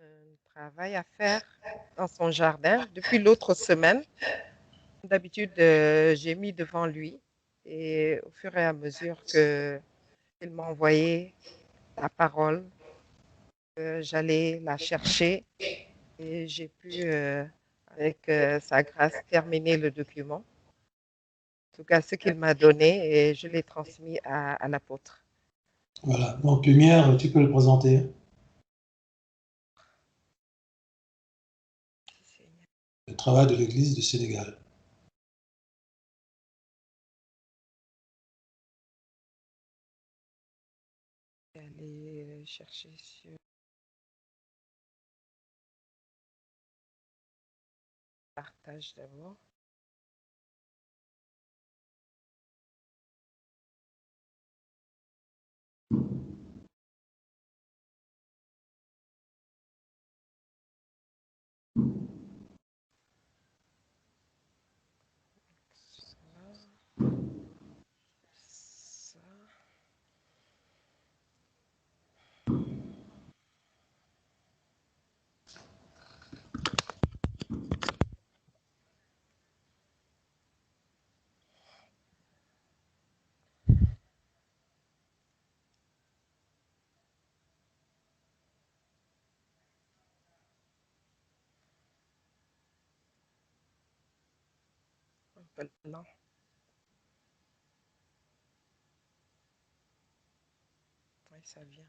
un travail à faire dans son jardin depuis l'autre semaine. D'habitude, j'ai mis devant lui et au fur et à mesure qu'il m'a envoyé la parole, j'allais la chercher et j'ai pu, avec sa grâce, terminer le document. En tout cas, ce qu'il m'a donné et je l'ai transmis à l'apôtre. Voilà. Donc, Lumière, tu peux le présenter. Le travail de l'Église du Sénégal. Aller chercher sur partage d'abord. Ça. Un peu lent. Oui, ça vient.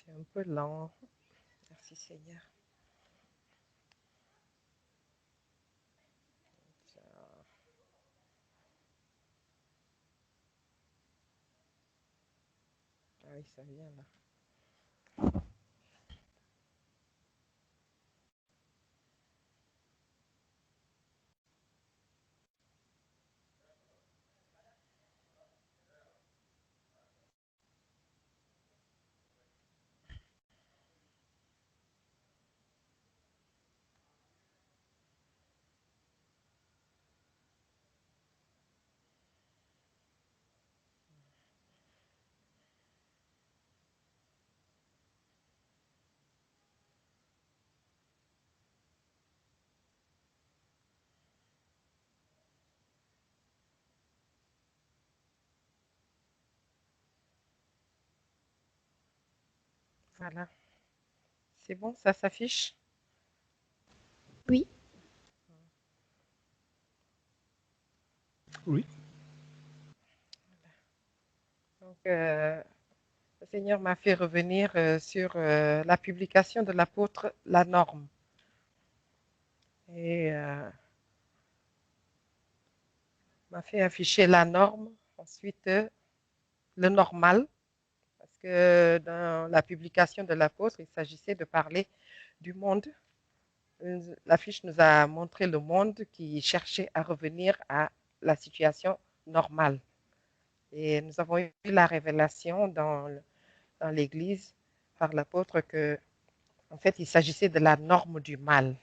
C'est un peu lent. Merci Seigneur. Ah oui, ça vient là. Voilà. C'est bon, ça s'affiche? Oui. Oui. Donc, le Seigneur m'a fait revenir sur la publication de l'apôtre La Norme. Et m'a fait afficher la norme, ensuite le normal, parce que dans la publication de l'apôtre, il s'agissait de parler du monde. L'affiche nous a montré le monde qui cherchait à revenir à la situation normale. Et nous avons eu la révélation dans l'Église par l'apôtre que, en fait, il s'agissait de la norme du mal.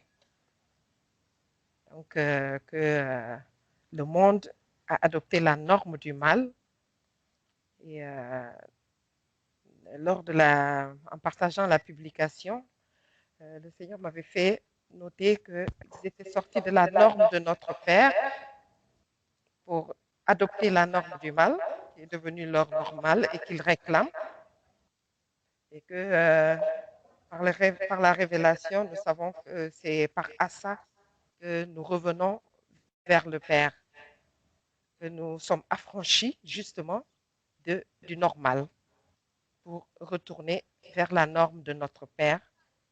Donc, que le monde a adopté la norme du mal. Et en partageant la publication, le Seigneur m'avait fait noter qu'ils étaient sortis de la norme de notre Père pour adopter la norme du mal, qui est devenue leur normale et qu'ils réclament. Et que par la révélation, nous savons que c'est par ça que nous revenons vers le Père, que nous sommes affranchis justement du normal pour retourner vers la norme de notre Père,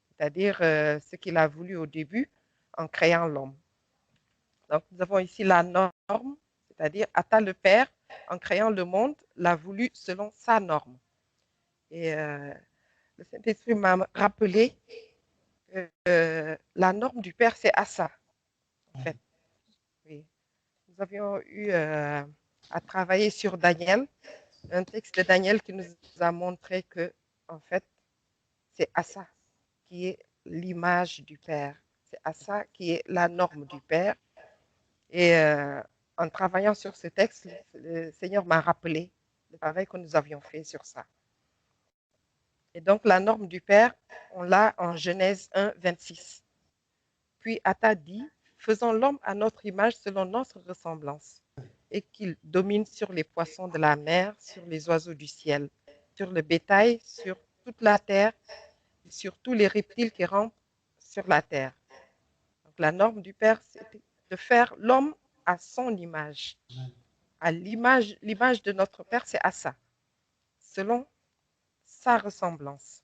c'est-à-dire ce qu'il a voulu au début en créant l'homme. Donc nous avons ici la norme, c'est-à-dire Ata le Père, en créant le monde, l'a voulu selon sa norme. Et le Saint-Esprit m'a rappelé que la norme du Père, c'est Asa, en fait. Oui. Nous avions eu a travaillé sur Daniel, un texte de Daniel qui nous a montré que, en fait, c'est Assa qui est l'image du Père. C'est Assa qui est la norme du Père. Et en travaillant sur ce texte, le Seigneur m'a rappelé le travail que nous avions fait sur ça. Et donc, la norme du Père, on l'a en Genèse 1, 26. Puis Atta dit, faisons l'homme à notre image selon notre ressemblance, et qu'il domine sur les poissons de la mer, sur les oiseaux du ciel, sur le bétail, sur toute la terre, et sur tous les reptiles qui rampent sur la terre. Donc, la norme du Père, c'est de faire l'homme à son image. À l'image de notre Père, c'est à ça, selon sa ressemblance.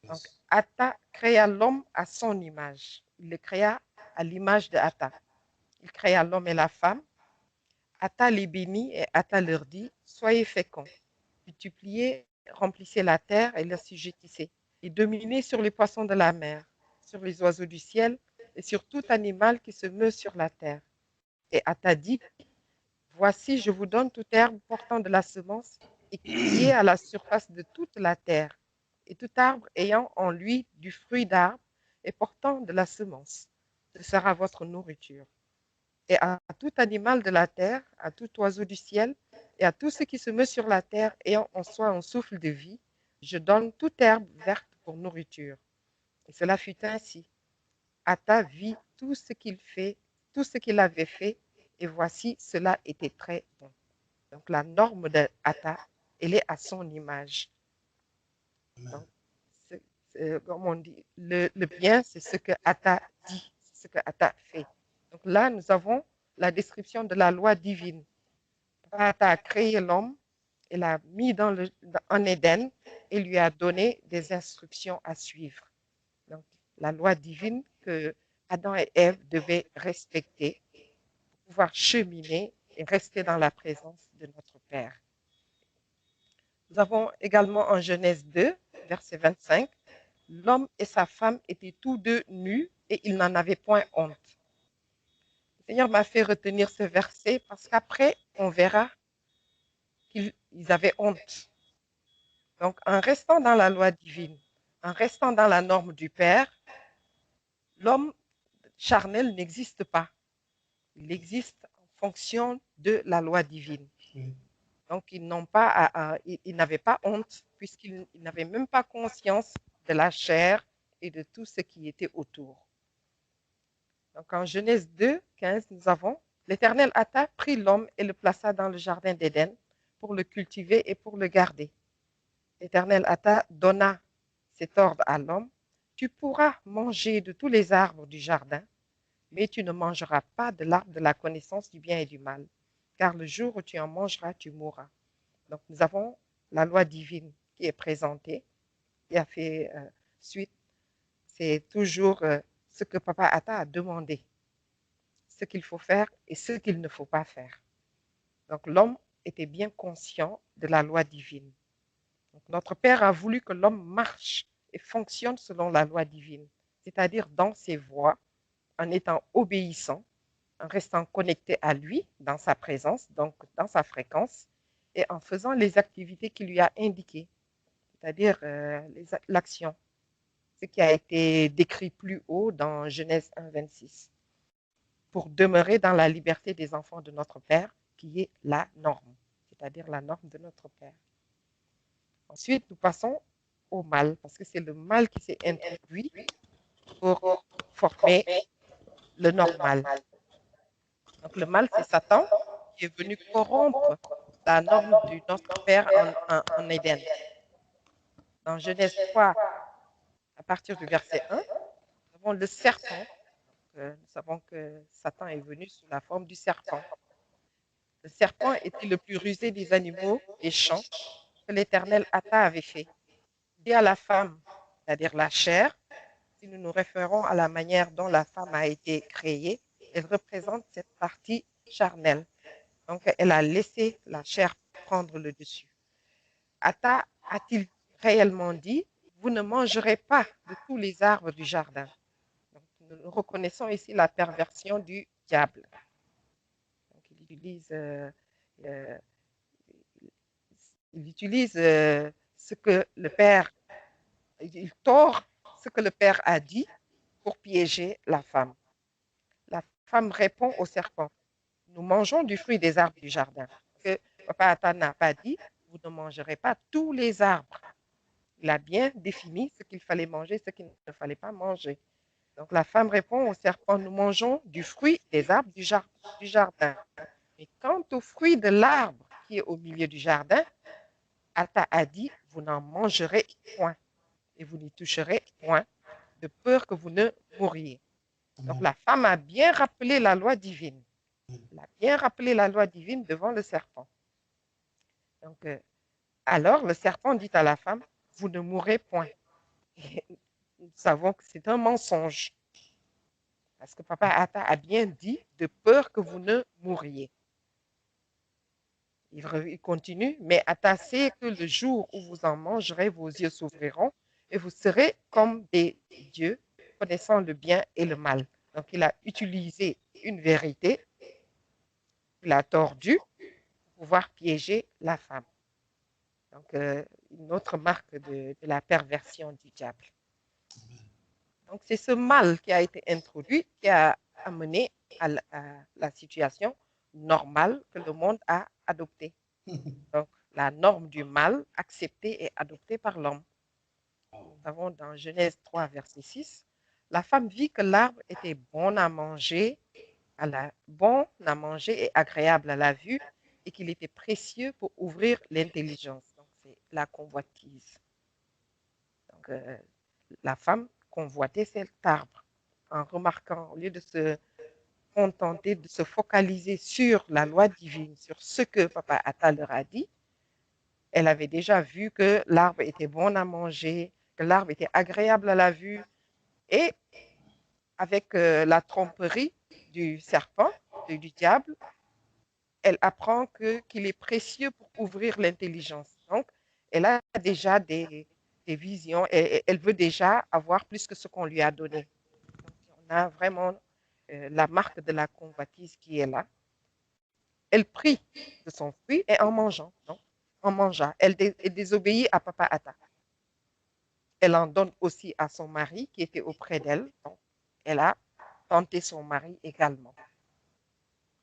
Donc, Atta créa l'homme à son image. Il le créa à l'image de Atta. Il créa l'homme et la femme. Atta les bénit et Atta leur dit, soyez féconds, multipliez, remplissez la terre et l'assujettissez, et dominez sur les poissons de la mer, sur les oiseaux du ciel et sur tout animal qui se meut sur la terre. Et Atta dit, voici, je vous donne toute herbe portant de la semence et qui est à la surface de toute la terre, et tout arbre ayant en lui du fruit d'arbre et portant de la semence. Ce sera votre nourriture. Et à tout animal de la terre, à tout oiseau du ciel, et à tout ce qui se meut sur la terre ayant en soi un souffle de vie, je donne toute herbe verte pour nourriture. Et cela fut ainsi. Atta vit tout ce qu'il avait fait, et voici, cela était très bon. Donc la norme de Atta, elle est à son image. Donc, comme on dit, le bien, c'est ce que Atta dit, c'est ce que Atta fait. Donc là, nous avons la description de la loi divine. Atta a créé l'homme et l'a mis en Éden et lui a donné des instructions à suivre. Donc, la loi divine que Adam et Ève devaient respecter pour pouvoir cheminer et rester dans la présence de notre Père. Nous avons également en Genèse 2, verset 25, l'homme et sa femme étaient tous deux nus et ils n'en avaient point honte. Le Seigneur m'a fait retenir ce verset parce qu'après, on verra qu'ils avaient honte. Donc, en restant dans la loi divine, en restant dans la norme du Père, l'homme charnel n'existe pas. Il existe en fonction de la loi divine. Donc, ils n'avaient pas honte puisqu'ils n'avaient même pas conscience de la chair et de tout ce qui était autour. Donc, en Genèse 2, 15, nous avons l'Éternel Atta prit l'homme et le plaça dans le jardin d'Éden pour le cultiver et pour le garder. L'Éternel Atta donna cet ordre à l'homme, tu pourras manger de tous les arbres du jardin, mais tu ne mangeras pas de l'arbre de la connaissance du bien et du mal, car le jour où tu en mangeras, tu mourras. Donc, nous avons la loi divine qui est présentée, qui a fait suite. C'est toujours ce que Papa Atta a demandé, ce qu'il faut faire et ce qu'il ne faut pas faire. Donc, l'homme était bien conscient de la loi divine. Donc, notre Père a voulu que l'homme marche et fonctionne selon la loi divine, c'est-à-dire dans ses voies, en étant obéissant, en restant connecté à lui, dans sa présence, donc dans sa fréquence, et en faisant les activités qu'il lui a indiquées, c'est-à-dire l'action, ce qui a été décrit plus haut dans Genèse 1, 26, pour demeurer dans la liberté des enfants de notre Père, qui est la norme, c'est-à-dire la norme de notre Père. Ensuite, nous passons au mal, parce que c'est le mal qui s'est introduit pour former le normal. Donc le mal, c'est Satan qui est venu corrompre la norme de notre Père en Éden. Dans Genèse 3, à partir du verset 1, nous avons le serpent. Nous savons que Satan est venu sous la forme du serpent. Le serpent était le plus rusé des animaux des champs que l'Éternel Atta avait fait. Il dit à la femme, c'est-à-dire la chair, si nous nous référons à la manière dont la femme a été créée, elle représente cette partie charnelle. Donc, elle a laissé la chair prendre le dessus. Atta a-t-il réellement dit, vous ne mangerez pas de tous les arbres du jardin. Donc, nous reconnaissons ici la perversion du diable. Donc, il utilise Euh, il utilise ce que le père, il tord ce que le père a dit pour piéger la femme. La femme répond au serpent, nous mangeons du fruit des arbres du jardin. Que Papa Ata n'a pas dit, vous ne mangerez pas tous les arbres. Il a bien défini ce qu'il fallait manger, ce qu'il ne fallait pas manger. Donc la femme répond au serpent, nous mangeons du fruit des arbres du jardin. Mais quant au fruit de l'arbre qui est au milieu du jardin, Ata a dit, vous n'en mangerez point et vous n'y toucherez point, de peur que vous ne mouriez. Donc la femme a bien rappelé la loi divine. Elle a bien rappelé la loi divine devant le serpent. Donc, alors le serpent dit à la femme, vous ne mourrez point. Et nous savons que c'est un mensonge. Parce que Papa Ata a bien dit, de peur que vous ne mouriez. Il continue, mais Ata sait que le jour où vous en mangerez, vos yeux s'ouvriront et vous serez comme des dieux, connaissant le bien et le mal. Donc il a utilisé une vérité, il a tordu pour pouvoir piéger la femme. Donc une autre marque de la perversion du diable. Donc c'est ce mal qui a été introduit qui a amené à la situation normale que le monde a adoptée. Donc, la norme du mal acceptée et adoptée par l'homme. Nous avons dans Genèse 3, verset 6, la femme vit que l'arbre était bon à manger et agréable à la vue et qu'il était précieux pour ouvrir l'intelligence. Donc, c'est la convoitise. Donc, la femme convoitait cet arbre en remarquant, au lieu de se contenter, de se focaliser sur la loi divine, sur ce que Papa Ata leur a dit, elle avait déjà vu que l'arbre était bon à manger, que l'arbre était agréable à la vue. Et avec la tromperie du serpent, du diable, elle apprend qu'il est précieux pour ouvrir l'intelligence. Donc, elle a déjà des visions et elle veut déjà avoir plus que ce qu'on lui a donné. Donc, on a vraiment la marque de la convoitise qui est là. Elle prit de son fruit et en mangeant, non, en mangea. Elle désobéit à Papa Ata. Elle en donne aussi à son mari qui était auprès d'elle. Donc, elle a tenté son mari également.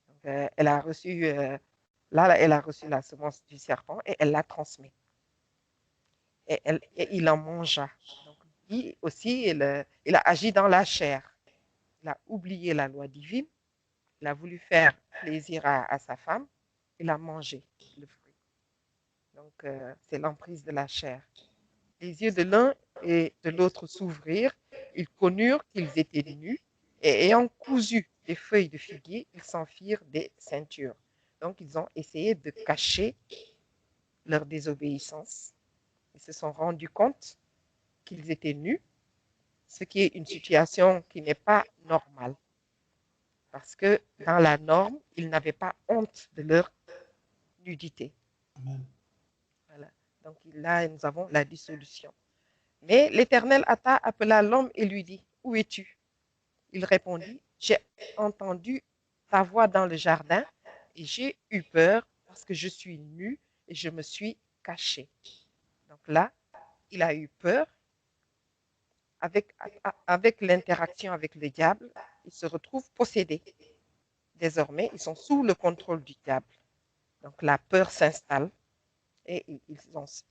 Donc, elle a reçu, elle a reçu la semence du serpent et elle l'a transmise. Et il en mangea. Donc, lui aussi, il a agi dans la chair. Il a oublié la loi divine. Il a voulu faire plaisir à sa femme. Il a mangé le fruit. Donc, c'est l'emprise de la chair. Les yeux de l'un et de l'autre s'ouvrirent. Ils connurent qu'ils étaient nus et ayant cousu des feuilles de figuier, ils s'en firent des ceintures. Donc, ils ont essayé de cacher leur désobéissance. Ils se sont rendus compte qu'ils étaient nus, ce qui est une situation qui n'est pas normale. Parce que dans la norme, ils n'avaient pas honte de leur nudité. Amen. Voilà. Donc là, nous avons la dissolution. Mais l'Éternel Ata appela l'homme et lui dit, où es-tu? Il répondit, j'ai entendu ta voix dans le jardin et j'ai eu peur parce que je suis nu et je me suis caché. Donc là, il a eu peur avec l'interaction avec le diable. Il se retrouve possédé. Désormais, ils sont sous le contrôle du diable. Donc la peur s'installe et ils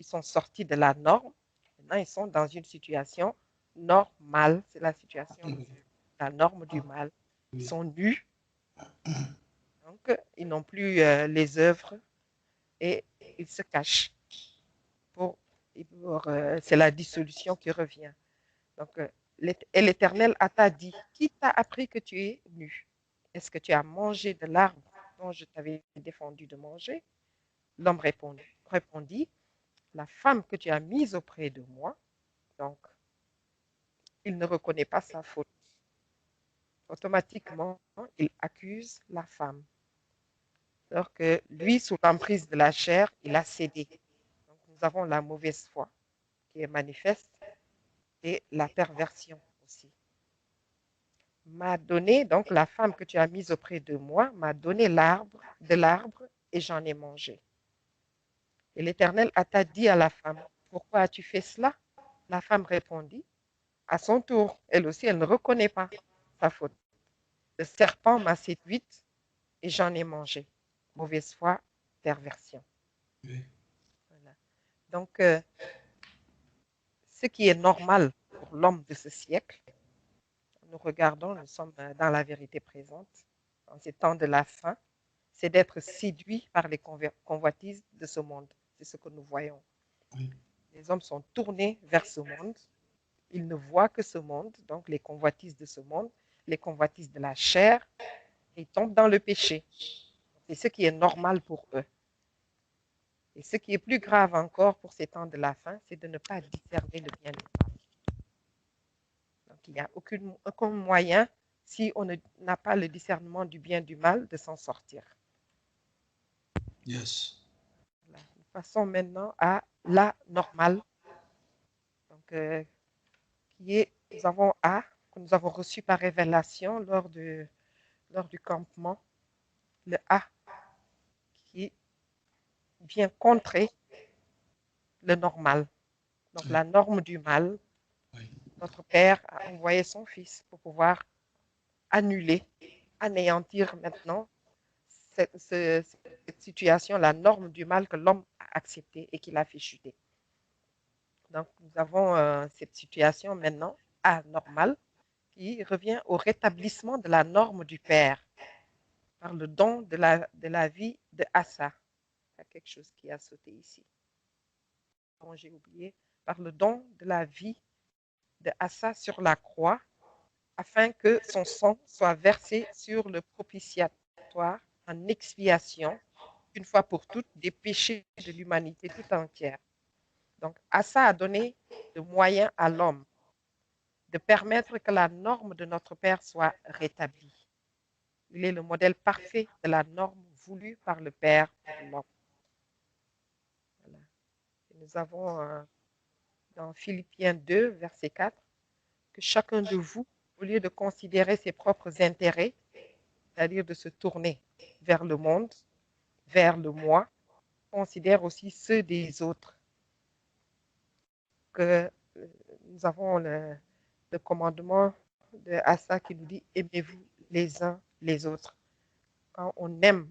sont sortis de la norme. Maintenant, ils sont dans une situation normale. C'est la situation de la norme du mal. Ils sont nus. Donc, ils n'ont plus les œuvres et ils se cachent. C'est la dissolution qui revient. Donc, et l'Éternel t'a dit, qui t'a appris que tu es nu? Est-ce que tu as mangé de l'arbre dont je t'avais défendu de manger? L'homme répondit, la femme que tu as mise auprès de moi. Donc, il ne reconnaît pas sa faute. Automatiquement, il accuse la femme. Alors que lui, sous l'emprise de la chair, il a cédé. Donc, nous avons la mauvaise foi qui est manifeste et la perversion aussi. M'a donné, donc la femme que tu as mise auprès de moi, m'a donné de l'arbre et j'en ai mangé. Et l'Éternel a dit à la femme, pourquoi as-tu fait cela? La femme répondit, à son tour, elle aussi, elle ne reconnaît pas sa faute. Le serpent m'a séduite et j'en ai mangé. Mauvaise foi, perversion. Oui. Voilà. Donc, ce qui est normal pour l'homme de ce siècle, nous regardons, nous sommes dans la vérité présente, en ces temps de la fin, c'est d'être séduit par les convoitises de ce monde. C'est ce que nous voyons. Oui. Les hommes sont tournés vers ce monde. Ils ne voient que ce monde, donc les convoitises de ce monde, les convoitises de la chair, et ils tombent dans le péché. C'est ce qui est normal pour eux. Et ce qui est plus grave encore pour ces temps de la fin, c'est de ne pas discerner le bien et le mal. Donc, il n'y a aucun moyen, si on n'a pas le discernement du bien et du mal, de s'en sortir. Yes. Voilà. Nous passons maintenant à la normale. Donc, nous avons A, que nous avons reçu par révélation lors du campement. Le A qui vient contrer le normal. Donc, la norme du mal. Oui. Notre Père a envoyé son Fils pour pouvoir annuler, anéantir maintenant cette situation, la norme du mal que l'homme a acceptée et qu'il a fait chuter. Donc, nous avons cette situation maintenant anormale qui revient au rétablissement de la norme du Père par le don de la vie de Assa. Il y a quelque chose qui a sauté ici. Bon, j'ai oublié. Par le don de la vie de Assa sur la croix, afin que son sang soit versé sur le propitiatoire en expiation, une fois pour toutes, des péchés de l'humanité tout entière. Donc, Assa a donné le moyen à l'homme de permettre que la norme de notre Père soit rétablie. Il est le modèle parfait de la norme voulue par le Père pour l'homme. Voilà. Nous avons dans Philippiens 2, verset 4, que chacun de vous, au lieu de considérer ses propres intérêts, c'est-à-dire de se tourner vers le monde, vers le moi, considère aussi ceux des autres. Que nous avons le commandement de Assa qui nous dit aimez-vous les uns les autres. Quand on aime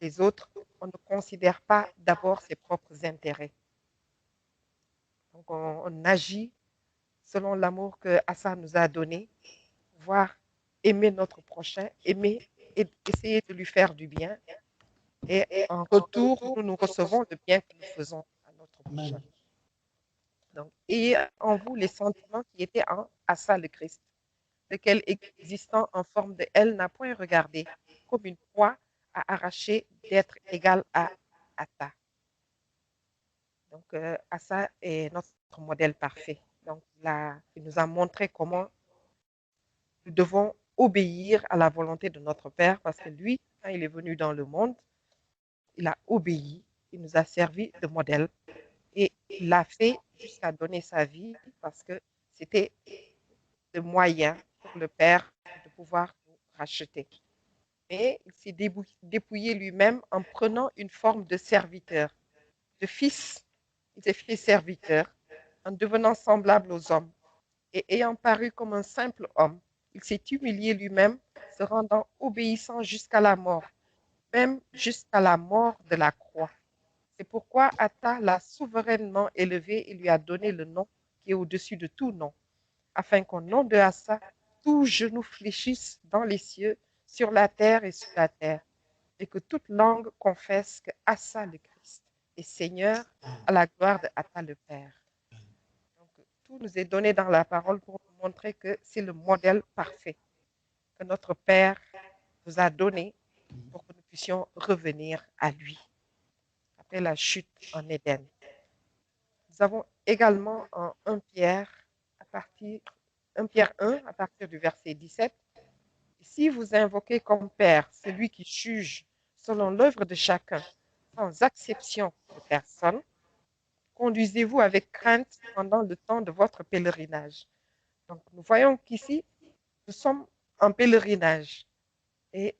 les autres, on ne considère pas d'abord ses propres intérêts. Donc on agit selon l'amour que Assa nous a donné, pouvoir aimer notre prochain, aimer et essayer de lui faire du bien. Et en retour, nous recevons le bien que nous faisons à notre prochain. Donc, ayez en vous les sentiments qui étaient en Assa le Christ, lequel existant en forme de elle n'a point regardé comme une proie à arracher d'être égal à Assa. Donc, Assa est notre modèle parfait. Donc, là, il nous a montré comment nous devons obéir à la volonté de notre Père, parce que lui, quand il est venu dans le monde, il a obéi, il nous a servi de modèle et il l'a fait jusqu'à donner sa vie parce que c'était le moyen pour le Père de pouvoir nous racheter. Et il s'est dépouillé lui-même en prenant une forme de serviteur, de fils. Il s'est fait serviteur en devenant semblable aux hommes et ayant paru comme un simple homme, il s'est humilié lui-même, se rendant obéissant jusqu'à la mort, même jusqu'à la mort de la croix. C'est pourquoi Atta l'a souverainement élevé et lui a donné le nom qui est au-dessus de tout nom, afin qu'au nom de Assa, tout genou fléchisse dans les cieux, sur la terre et sous la terre, et que toute langue confesse que Assa le Christ est Seigneur à la gloire de Atta le Père. Donc, tout nous est donné dans la parole pour nous montrer que c'est le modèle parfait que notre Père nous a donné pour que nous puissions revenir à lui après la chute en Éden. Nous avons également en 1 Pierre, 1 Pierre 1, à partir du verset 17, si vous invoquez comme Père celui qui juge selon l'œuvre de chacun, sans exception de personne, conduisez-vous avec crainte pendant le temps de votre pèlerinage. Donc, nous voyons qu'ici, nous sommes en pèlerinage et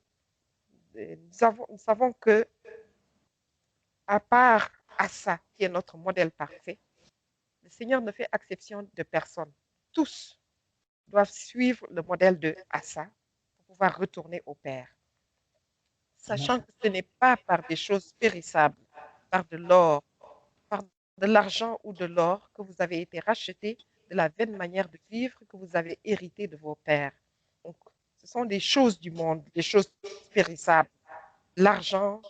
nous savons que à part Assa, qui est notre modèle parfait, le Seigneur ne fait exception de personne. Tous doivent suivre le modèle de Assa pour pouvoir retourner au Père, Amen. sachant que ce n'est pas par des choses périssables, par de l'or, par de l'argent ou de l'or que vous avez été rachetés de la vaine manière de vivre que vous avez hérité de vos pères. Donc, ce sont des choses du monde, des choses périssables. L'argent,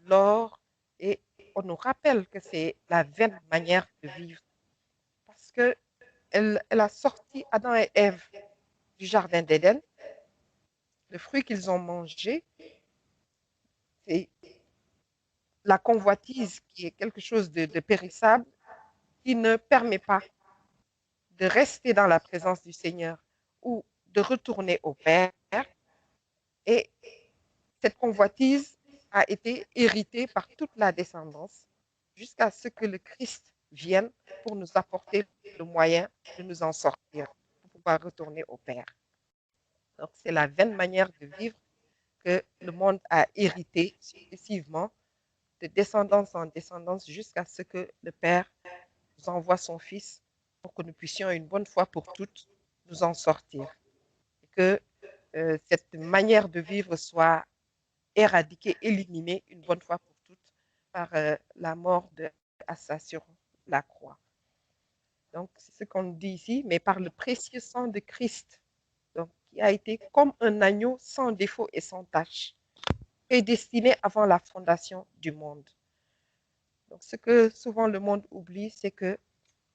l'or, et on nous rappelle que c'est la vaine manière de vivre parce que elle a sorti Adam et Ève du jardin d'Éden. Le fruit qu'ils ont mangé, c'est la convoitise qui est quelque chose de périssable qui ne permet pas de rester dans la présence du Seigneur ou de retourner au Père. Et cette convoitise a été héritée par toute la descendance jusqu'à ce que le Christ vienne pour nous apporter le moyen de nous en sortir, pour pouvoir retourner au Père. Donc, c'est la vaine manière de vivre que le monde a hérité successivement de descendance en descendance jusqu'à ce que le Père nous envoie son Fils pour que nous puissions une bonne fois pour toutes nous en sortir. Et que cette manière de vivre soit éradiquée, éliminée une bonne fois pour toutes par la mort de Assa sur la croix. Donc, c'est ce qu'on dit ici, mais par le précieux sang de Christ, donc, qui a été comme un agneau sans défaut et sans tache, prédestiné avant la fondation du monde. Donc, ce que souvent le monde oublie, c'est que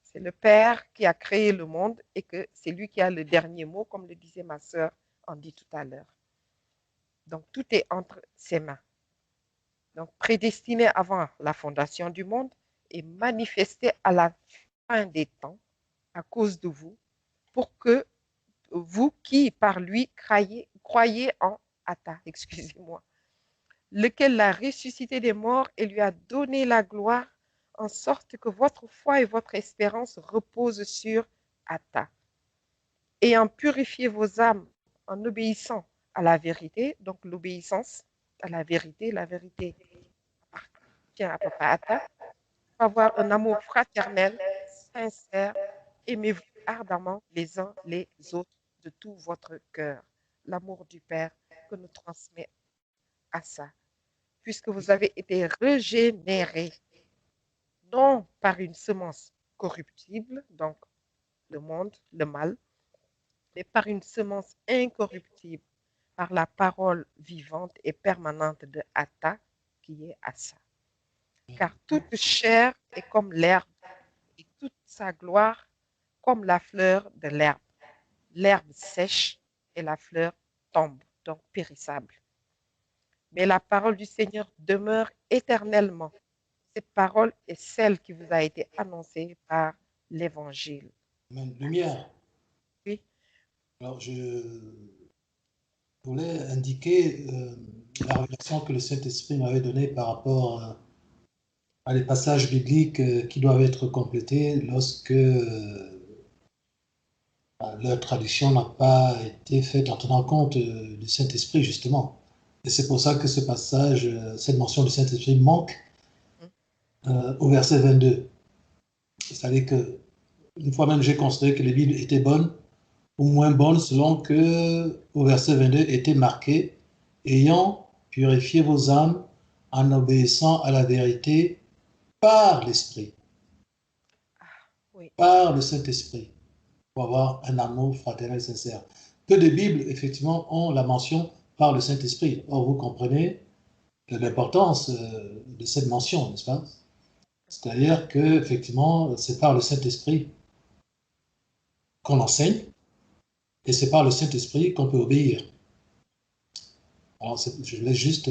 c'est le Père qui a créé le monde et que c'est lui qui a le dernier mot, comme le disait ma sœur Andy tout à l'heure. Donc, tout est entre ses mains. Donc, prédestiné avant la fondation du monde et manifesté à la fin des temps à cause de vous, pour que vous qui, par lui, croyez en Atta, excusez-moi, lequel l'a ressuscité des morts et lui a donné la gloire, en sorte que votre foi et votre espérance reposent sur Atta. Ayant purifié vos âmes en obéissant à la vérité, donc l'obéissance à la vérité appartient à Papa Atta, pour avoir un amour fraternel, sincère, aimez-vous ardemment les uns les autres de tout votre cœur. L'amour du Père que nous transmet à ça, puisque vous avez été régénérés, non par une semence corruptible, donc le monde, le mal, mais par une semence incorruptible, par la parole vivante et permanente de Atta, qui est Assa. Car toute chair est comme l'herbe, et toute sa gloire comme la fleur de l'herbe. L'herbe sèche et la fleur tombe, donc périssable. Mais la parole du Seigneur demeure éternellement. Cette parole est celle qui vous a été annoncée par l'Évangile. Amen. Lumière. Oui. Alors, je voulais indiquer la révélation que le Saint-Esprit m'avait donnée par rapport à les passages bibliques qui doivent être complétés lorsque leur traduction n'a pas été faite en tenant compte du Saint-Esprit, justement. Et c'est pour ça que ce passage, cette mention du Saint-Esprit manque au verset 22. C'est-à-dire que, une fois même, j'ai considéré que les Bibles étaient bonnes ou moins bonnes selon que, au verset 22, était marqué ayant purifié vos âmes en obéissant à la vérité par l'Esprit, Oui. par le Saint-Esprit, pour avoir un amour fraternel sincère. Peu de Bibles, effectivement, ont la mention par le Saint-Esprit. Or, vous comprenez l'importance de cette mention, n'est-ce pas? C'est-à-dire que, effectivement, c'est par le Saint-Esprit qu'on enseigne et c'est par le Saint-Esprit qu'on peut obéir. Alors, je voulais juste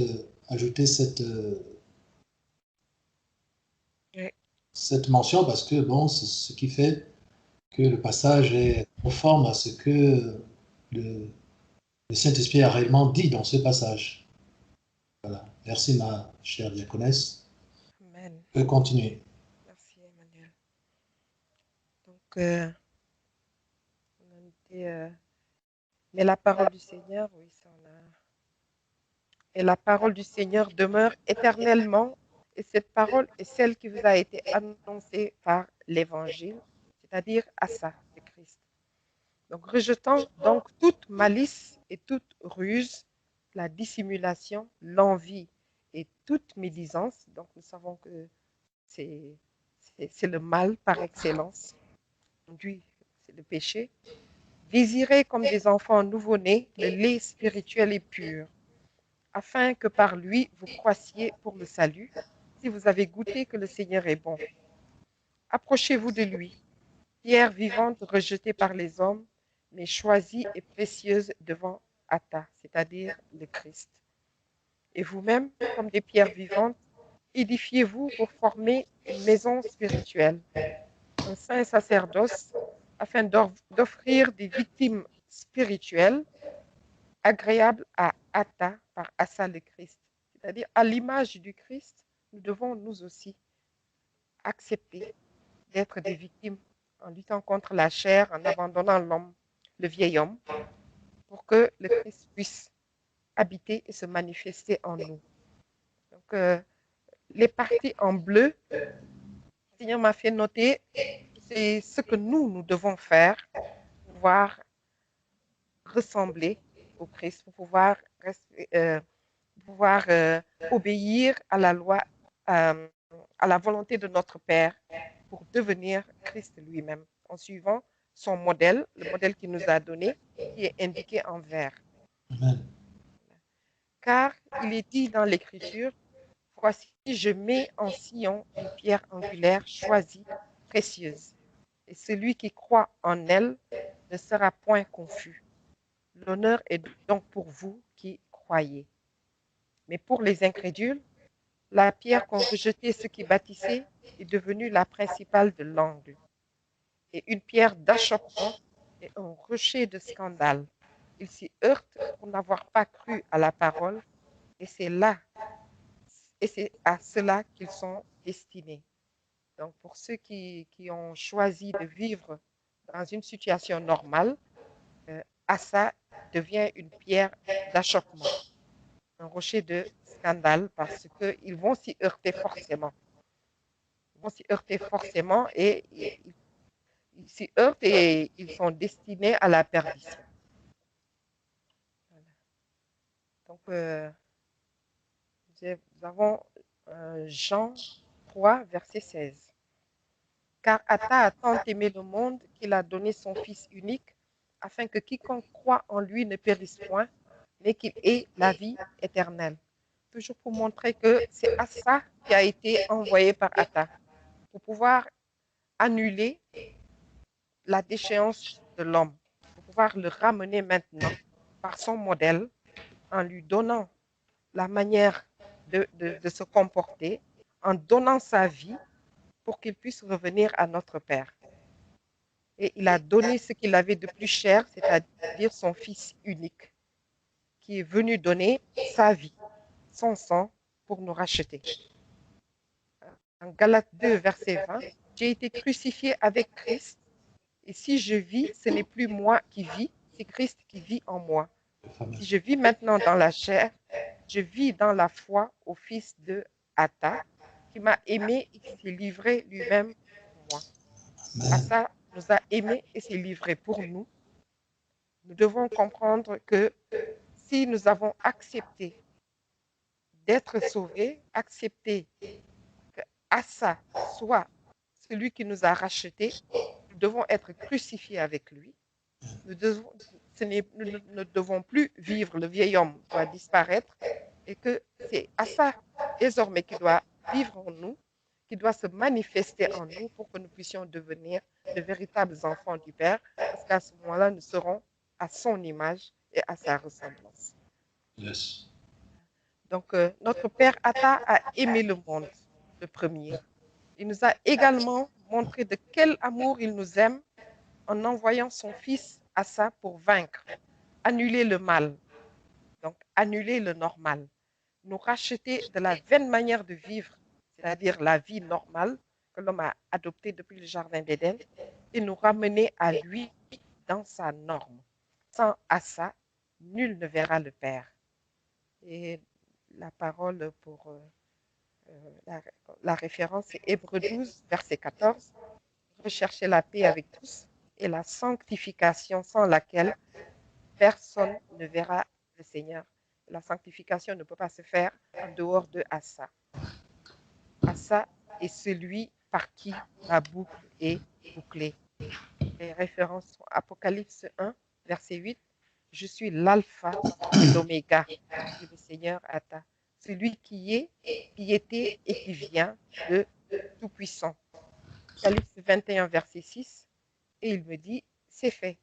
ajouter Oui. cette mention parce que, bon, c'est ce qui fait que le passage est conforme à ce que le Saint-Esprit a réellement dit dans ce passage. Voilà. Merci, ma chère diaconesse. Amen. Je peux continuer. Merci, Emmanuel. Donc, on a noté, mais la parole du Seigneur, oui, ça on a. Et la parole du Seigneur demeure éternellement. Et cette parole est celle qui vous a été annoncée par l'Évangile, c'est-à-dire Assa, le Christ. Donc, rejetant donc toute malice et toute ruse, la dissimulation, l'envie et toute médisance. Donc, nous savons que c'est le mal par excellence. Conduit, c'est le péché. Désirez comme des enfants nouveau-nés le lait spirituel et pur, afin que par lui vous croissiez pour le salut, si vous avez goûté que le Seigneur est bon. Approchez-vous de lui, pierre vivante rejetée par les hommes, mais choisie et précieuse devant Atta, c'est-à-dire le Christ. Et vous-même, comme des pierres vivantes, édifiez-vous pour former une maison spirituelle, un saint sacerdoce, afin d'offrir des victimes spirituelles agréables à Atta par Assa le Christ. C'est-à-dire, à l'image du Christ, nous devons nous aussi accepter d'être des victimes en luttant contre la chair, en abandonnant l'homme, le vieil homme, pour que le Christ puisse habiter et se manifester en nous. Donc, les parties en bleu, le Seigneur m'a fait noter, c'est ce que nous devons faire pour pouvoir ressembler au Christ, pour pouvoir obéir à la loi, à la volonté de notre Père, pour devenir Christ lui-même, en suivant son modèle, le modèle qu'il nous a donné, qui est indiqué en vert. Amen. Car il est dit dans l'Écriture, voici, je mets en Sion une pierre angulaire choisie, précieuse, et celui qui croit en elle ne sera point confus. L'honneur est donc pour vous qui croyez. Mais pour les incrédules, la pierre qu'ont rejetée ceux qui bâtissaient est devenue la principale de l'angle, et une pierre d'achoppement et un rocher de scandale. Ils s'y heurtent pour n'avoir pas cru à la parole, et c'est à cela qu'ils sont destinés. Donc, pour ceux qui ont choisi de vivre dans une situation normale, Assa devient une pierre d'achoppement, un rocher de scandale, parce qu'ils vont s'y heurter forcément. Ils vont s'y heurter forcément et ils s'y heurtent et ils sont destinés à la perdition. Voilà. Donc, nous avons Jean 3, verset 16. Car Atta a tant aimé le monde qu'il a donné son Fils unique, afin que quiconque croit en lui ne périsse point, mais qu'il ait la vie éternelle. Toujours pour montrer que c'est Assa qui a été envoyé par Atta, pour pouvoir annuler la déchéance de l'homme, pour pouvoir le ramener maintenant par son modèle, en lui donnant la manière de se comporter, en donnant sa vie pour qu'il puisse revenir à notre Père. Et il a donné ce qu'il avait de plus cher, c'est-à-dire son Fils unique, qui est venu donner sa vie, son sang, pour nous racheter. En Galates 2, verset 20, j'ai été crucifié avec Christ, et si je vis, ce n'est plus moi qui vis, c'est Christ qui vit en moi. Si je vis maintenant dans la chair, je vis dans la foi au Fils de Atta, qui m'a aimé et qui s'est livré lui-même pour moi. Assa nous a aimés et s'est livré pour nous. Nous devons comprendre que si nous avons accepté d'être sauvés, accepté que Assa soit celui qui nous a rachetés, nous devons être crucifiés avec lui. Nous ne devons plus vivre, le vieil homme doit disparaître, et que c'est Assa désormais qui doit vivre en nous, qui doit se manifester en nous pour que nous puissions devenir de véritables enfants du Père, parce qu'à ce moment-là, nous serons à son image et à sa ressemblance. Yes. Donc, notre Père Atta a aimé le monde, le premier. Il nous a également montré de quel amour il nous aime en envoyant son Fils Assa pour vaincre, annuler le mal, donc annuler le normal, nous racheter de la vaine manière de vivre, c'est-à-dire la vie normale que l'homme a adoptée depuis le Jardin d'Éden, et nous ramener à lui dans sa norme. Sans Assa, nul ne verra le Père. Et la parole pour La, la référence est Hébreux 12, verset 14. Recherchez la paix avec tous et la sanctification sans laquelle personne ne verra le Seigneur. La sanctification ne peut pas se faire en dehors de Assa. Assa est celui par qui la boucle est bouclée. Les références sont Apocalypse 1, verset 8. Je suis l'alpha et l'oméga, dit le Seigneur Atta, celui qui est, qui était et qui vient de Tout-Puissant. Apocalypse 21, verset 6. Et il me dit, c'est fait.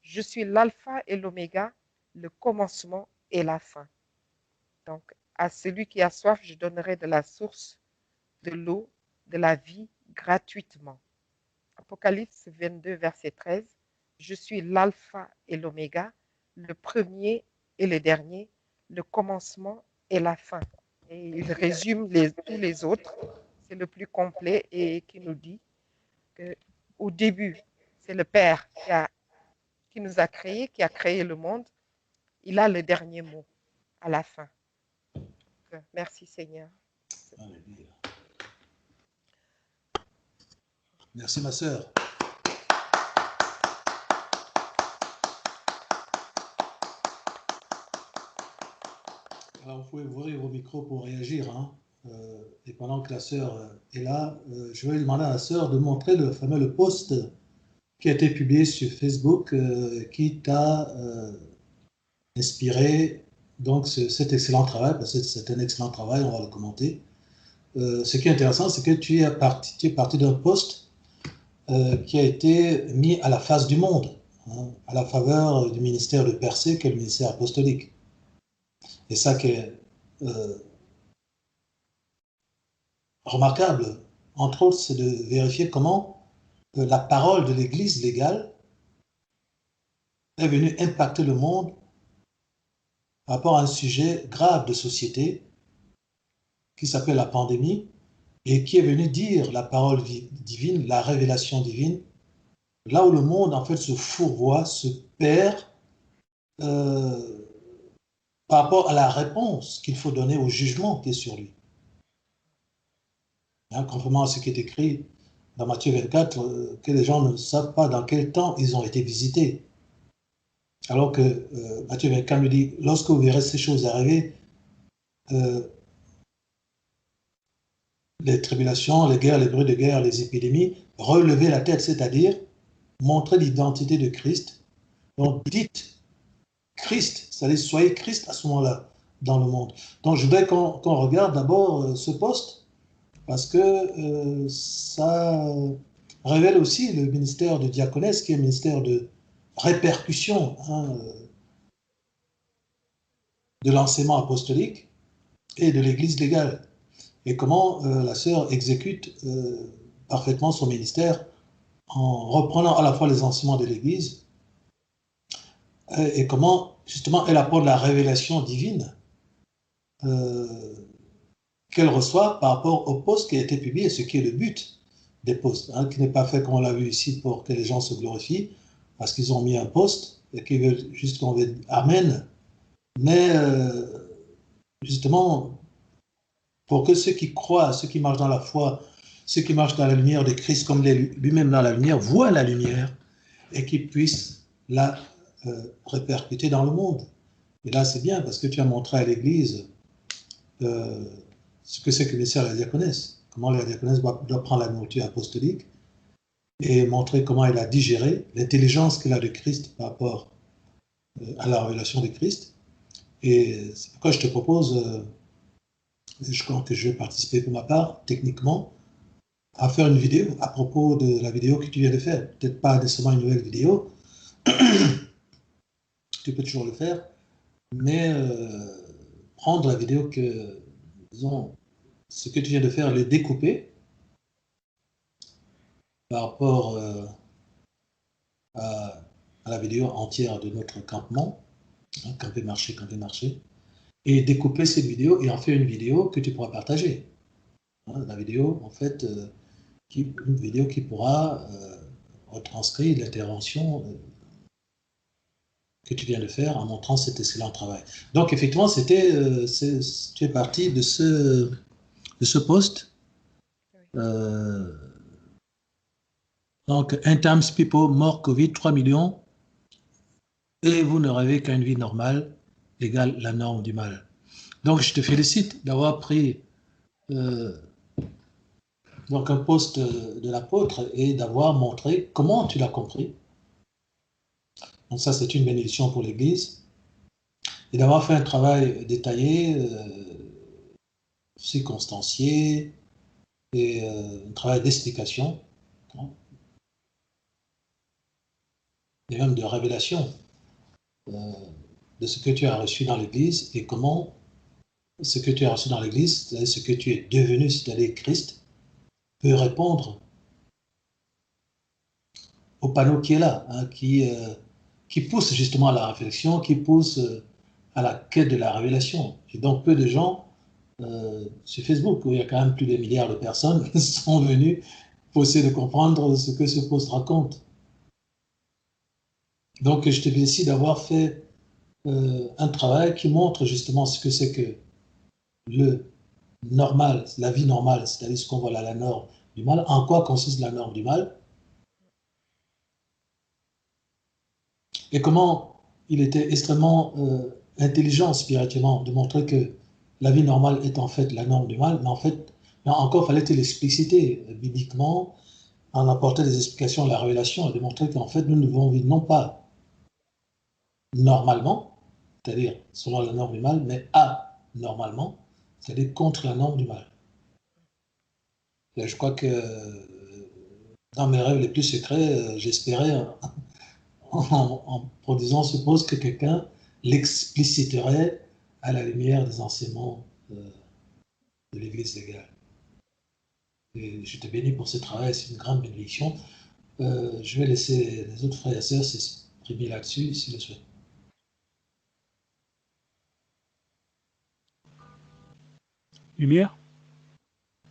Je suis l'alpha et l'oméga, le commencement et la fin. Donc, à celui qui a soif, je donnerai de la source de l'eau de la vie gratuitement. Apocalypse 22, verset 13. Je suis l'alpha et l'oméga, le premier et le dernier, le commencement et la fin. Et il résume tous les autres. C'est le plus complet et qui nous dit qu'au début, c'est le Père qui nous a créés, qui a créé le monde. Il a le dernier mot à la fin. Donc, merci Seigneur. Merci ma sœur. Alors, vous pouvez ouvrir vos micros pour réagir. Hein. Et pendant que la sœur est là, je vais demander à la sœur de montrer le fameux post qui a été publié sur Facebook qui t'a inspiré donc cet excellent travail, parce que c'est un excellent travail, on va le commenter. Ce qui est intéressant, c'est que tu es parti d'un post qui a été mis à la face du monde, hein, à la faveur du ministère de Persée, qui est le ministère apostolique. Et ça qui est remarquable, entre autres, c'est de vérifier comment la parole de l'Église légale est venue impacter le monde par rapport à un sujet grave de société qui s'appelle la pandémie et qui est venu dire la parole divine, la révélation divine, là où le monde en fait se fourvoie, se perd par rapport à la réponse qu'il faut donner au jugement qui est sur lui. Hein, conformément à ce qui est écrit dans Matthieu 24, que les gens ne savent pas dans quel temps ils ont été visités. Alors que Matthieu 24 nous dit, lorsque vous verrez ces choses arriver, les tribulations, les guerres, les bruits de guerre, les épidémies, relevez la tête, c'est-à-dire montrer l'identité de Christ. Donc dites Christ, c'est-à-dire soyez Christ à ce moment-là dans le monde. Donc je voudrais qu'on regarde d'abord ce poste, parce que ça révèle aussi le ministère de diaconesse, qui est un ministère de répercussion, hein, de l'enseignement apostolique et de l'Église légale, et comment la sœur exécute parfaitement son ministère en reprenant à la fois les enseignements de l'Église et comment justement elle apporte la révélation divine qu'elle reçoit par rapport au post qui a été publié, ce qui est le but des posts, hein, qui n'est pas fait comme on l'a vu ici pour que les gens se glorifient, parce qu'ils ont mis un post et qu'ils veulent juste qu'on dise Amen, mais justement pour que ceux qui croient, ceux qui marchent dans la foi, ceux qui marchent dans la lumière de Christ, comme lui-même dans la lumière, voient la lumière et qu'ils puissent la répercuter dans le monde. Et là, c'est bien parce que tu as montré à l'Église ce que c'est que le ministère de la diaconesse, comment la diaconesse doit prendre la nourriture apostolique et montrer comment elle a digéré l'intelligence qu'elle a de Christ par rapport à la révélation de Christ. Et c'est pourquoi je te propose, je crois que je vais participer pour ma part, techniquement, à faire une vidéo à propos de la vidéo que tu viens de faire. Peut-être pas nécessairement une nouvelle vidéo, tu peux toujours le faire, mais prendre la vidéo que, disons, ce que tu viens de faire, le découper par rapport à la vidéo entière de notre campement, hein, camper, marcher, et découper cette vidéo et en faire une vidéo que tu pourras partager. Hein, la vidéo, en fait, une vidéo qui pourra retranscrire l'intervention que tu viens de faire en montrant cet excellent travail. Donc, effectivement, tu es parti de ce de ce post. Oui. Donc, un times people, mort Covid, 3 millions, et vous ne rêvez qu'à une vie normale égale la norme du mal. Donc, je te félicite d'avoir pris donc un post de l'apôtre et d'avoir montré comment tu l'as compris. Donc, ça, c'est une bénédiction pour l'Église. Et d'avoir fait un travail détaillé, circonstancié, et un travail d'explication, hein, et même de révélation de ce que tu as reçu dans l'Église et comment ce que tu as reçu dans l'Église, c'est-à-dire ce que tu es devenu, c'est-à-dire Christ, peut répondre au panneau qui est là, hein, qui pousse justement à la réflexion, qui pousse à la quête de la révélation. Et donc peu de gens sur Facebook, où il y a quand même plus de milliards de personnes, sont venus pour essayer de comprendre ce que ce post raconte. Donc je te félicite d'avoir fait un travail qui montre justement ce que c'est que le normal, la vie normale, c'est-à-dire ce qu'on voit là, la norme du mal, en quoi consiste la norme du mal, et comment il était extrêmement intelligent spirituellement de montrer que la vie normale est en fait la norme du mal, mais en fait, encore fallait-il l'expliciter bibliquement, en apportant des explications à la révélation et de montrer qu'en fait, nous devons vivre non pas normalement, c'est-à-dire selon la norme du mal, mais anormalement, c'est-à-dire contre la norme du mal. Et je crois que dans mes rêves les plus secrets, j'espérais en produisant ce poste que quelqu'un l'expliciterait à la lumière des enseignements de l'Église légale. Et je te bénis pour ce travail, c'est une grande bénédiction. Je vais laisser les autres frères et sœurs s'exprimer là-dessus, s'ils le souhaitent. Lumière.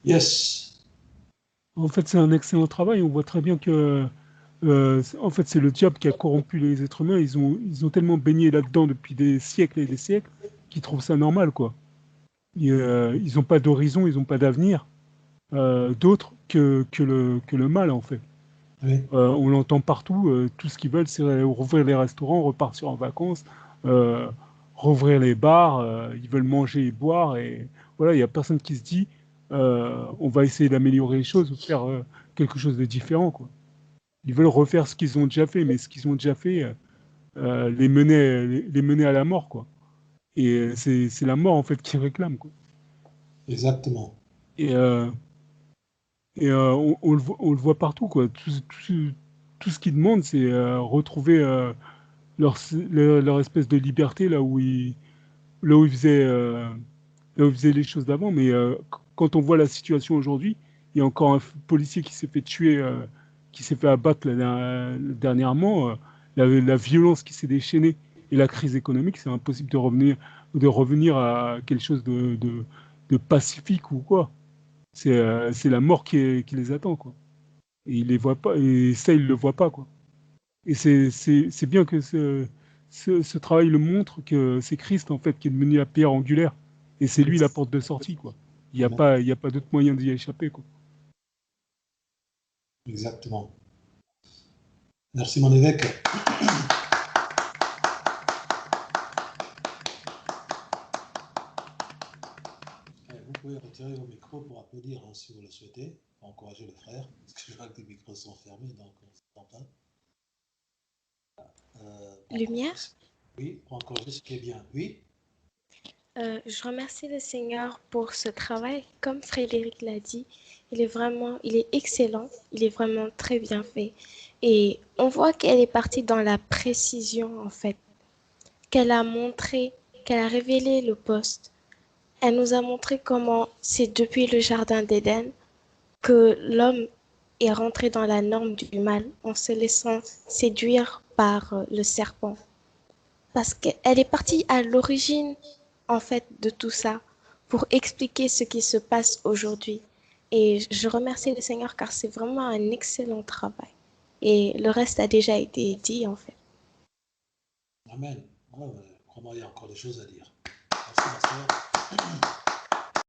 Yes. En fait, c'est un excellent travail. On voit très bien que, en fait, c'est le diable qui a corrompu les êtres humains. Ils ont tellement baigné là-dedans depuis des siècles et des siècles qu'ils trouvent ça normal, quoi. Ils n'ont pas d'horizon, ils n'ont pas d'avenir d'autre que le mal, en fait. Oui. On l'entend partout. Tout ce qu'ils veulent, c'est rouvrir les restaurants, repartir en vacances, euh, rouvrir les bars. Ils veulent manger et boire. Et voilà, il n'y a personne qui se dit on va essayer d'améliorer les choses ou faire quelque chose de différent, quoi. Ils veulent refaire ce qu'ils ont déjà fait, mais ce qu'ils ont déjà fait les mener à la mort, quoi. Et c'est la mort, en fait, qu'ils réclament, quoi. Exactement. Et, on le voit partout, quoi. Tout ce qu'ils demandent, c'est retrouver leur espèce de liberté là où là où ils faisaient les choses d'avant. Mais quand on voit la situation aujourd'hui, il y a encore un policier qui s'est fait tuer, qui s'est fait abattre dernièrement. La violence qui s'est déchaînée et la crise économique, c'est impossible de revenir à quelque chose de pacifique ou quoi. C'est la mort qui les attend, quoi. Et ils les voient pas, et ça, ils le voient pas, quoi. Et c'est bien que ce travail le montre que c'est Christ, en fait, qui est devenu la pierre angulaire. Et c'est lui la porte de sortie, quoi. Amen. Il y a pas d'autre moyen d'y échapper, quoi. Exactement. Merci, mon évêque. Vous pouvez retirer vos micros pour applaudir hein, si vous le souhaitez, pour encourager le frère, parce que je vois que les micros sont fermés, donc on ne s'entend pas. Lumière. Oui, pour encourager ce qui est bien. Oui. Je remercie le Seigneur pour ce travail. Comme Frédéric l'a dit, il est excellent, il est vraiment très bien fait. Et on voit qu'elle est partie dans la précision, en fait, qu'elle a montré, qu'elle a révélé le poste. Elle nous a montré comment c'est depuis le Jardin d'Éden que l'homme est rentré dans la norme du mal en se laissant séduire par le serpent. Parce qu'elle est partie à l'origine, en fait, de tout ça pour expliquer ce qui se passe aujourd'hui. Et je remercie le Seigneur car c'est vraiment un excellent travail. Et le reste a déjà été dit, en fait. Amen. Vraiment, il y a encore des choses à dire. Merci, ma soeur.